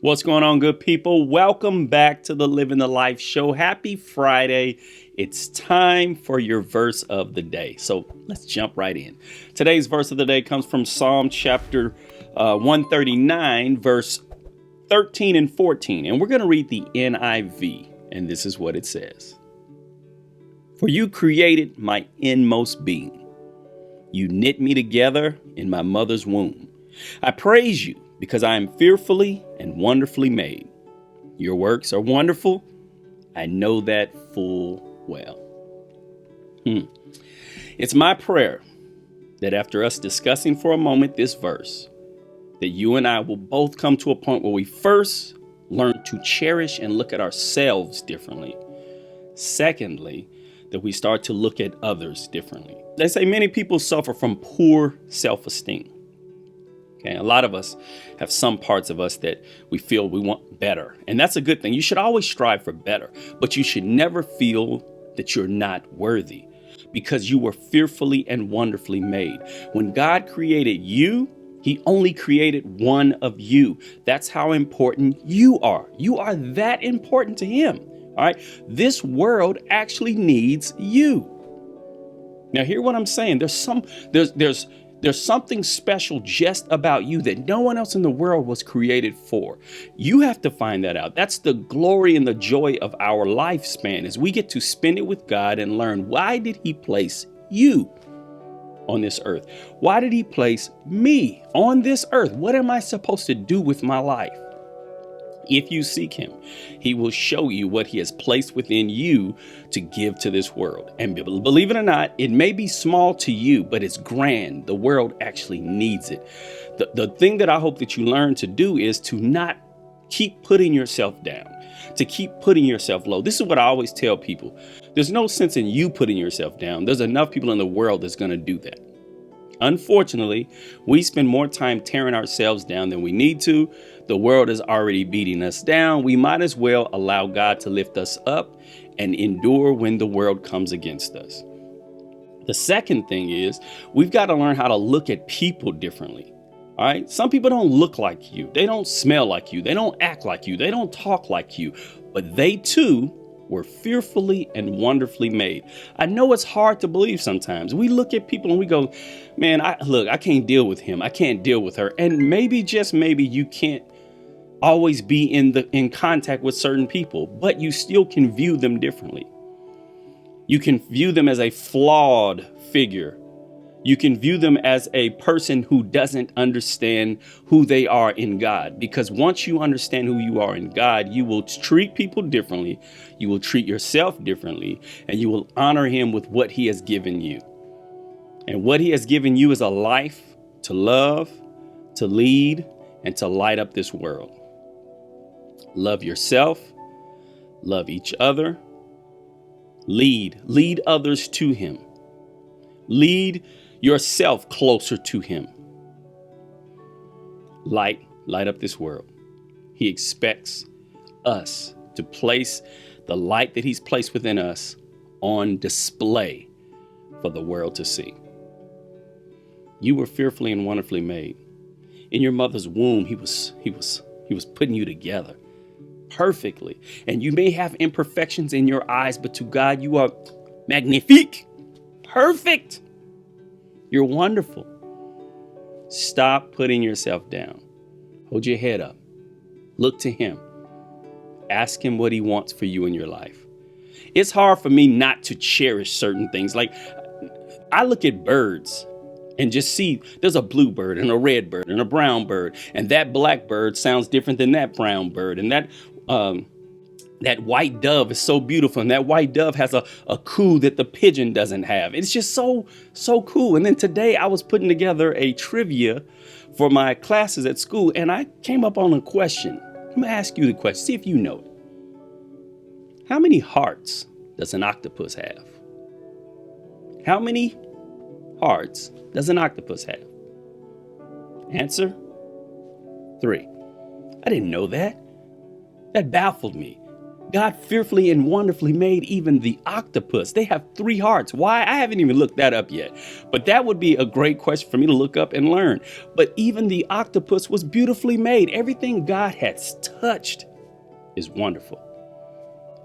What's going on, good people? Welcome back to the Living the Life show. Happy Friday. It's time for your verse of the day. So let's jump right in. Today's verse of the day comes from Psalm chapter 139, verse 13 and 14. And we're going to read the NIV. And this is what it says. For you created my inmost being. You knit me together in my mother's womb. I praise you because I am fearfully and wonderfully made. Your works are wonderful. I know that full well. It's my prayer that after us discussing for a moment this verse, that you and I will both come to a point where we first learn to cherish and look at ourselves differently. Secondly, that we start to look at others differently. They say many people suffer from poor self-esteem. Okay, a lot of us have some parts of us that we feel we want better. And that's a good thing. You should always strive for better, but you should never feel that you're not worthy because you were fearfully and wonderfully made. When God created you, He only created one of you. That's how important you are. You are that important to Him. All right. This world actually needs you. Now, hear what I'm saying. There's something special just about you that no one else in the world was created for. You have to find that out. That's the glory and the joy of our lifespan, is we get to spend it with God and learn, why did He place you on this earth? Why did He place me on this earth? What am I supposed to do with my life? If you seek Him, He will show you what He has placed within you to give to this world. And believe it or not, it may be small to you, but it's grand. The world actually needs it. The thing that I hope that you learn to do is to not keep putting yourself down, to keep putting yourself low. This is what I always tell people. There's no sense in you putting yourself down. There's enough people in the world that's going to do that. Unfortunately, we spend more time tearing ourselves down than we need to. The world is already beating us down. We might as well allow God to lift us up and endure when the world comes against us. The second thing is we've got to learn how to look at people differently. All right. Some people don't look like you. They don't smell like you. They don't act like you. They don't talk like you. But they too were fearfully and wonderfully made. I know it's hard to believe sometimes. We look at people and we go, man, I can't deal with him. I can't deal with her. And maybe, just maybe, you can't always be in contact with certain people, but you still can view them differently. You can view them as a flawed figure. You can view them as a person who doesn't understand who they are in God. Because once you understand who you are in God, you will treat people differently. You will treat yourself differently, and you will honor Him with what He has given you. And what He has given you is a life to love, to lead, and to light up this world. Love yourself, love each other, lead others to Him. Lead yourself closer to Him. Light up this world. He expects us to place the light that He's placed within us on display for the world to see. You were fearfully and wonderfully made. In your mother's womb, He was putting you together perfectly. And you may have imperfections in your eyes, but to God, you are magnifique, perfect. You're wonderful. Stop putting yourself down. Hold your head up. Look to Him. Ask Him what He wants for you in your life. It's hard for me not to cherish certain things. Like, I look at birds and just see there's a blue bird and a red bird and a brown bird. And that black bird sounds different than that brown bird. And that white dove is so beautiful, and that white dove has a coo that the pigeon doesn't have. It's just so cool. And then today I was putting together a trivia for my classes at school, and I came up on a question. I'm going to ask you the question, see if you know it. How many hearts does an octopus have? How many hearts does an octopus have? Answer: 3. I didn't know that. That baffled me. God fearfully and wonderfully made even the octopus. They have 3 hearts. Why? I haven't even looked that up yet. But that would be a great question for me to look up and learn. But even the octopus was beautifully made. Everything God has touched is wonderful.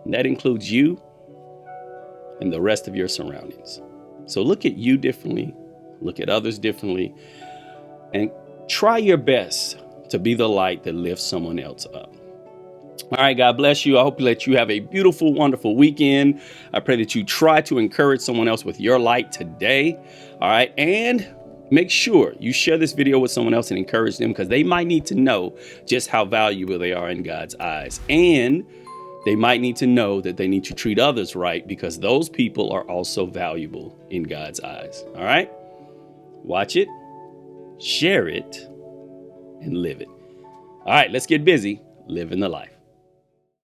And that includes you and the rest of your surroundings. So look at you differently, look at others differently, and try your best to be the light that lifts someone else up. All right, God bless you. I hope that you have a beautiful, wonderful weekend. I pray that you try to encourage someone else with your light today. All right, and make sure you share this video with someone else and encourage them, because they might need to know just how valuable they are in God's eyes. And they might need to know that they need to treat others right, because those people are also valuable in God's eyes. All right, watch it, share it, and live it. All right, let's get busy living the life.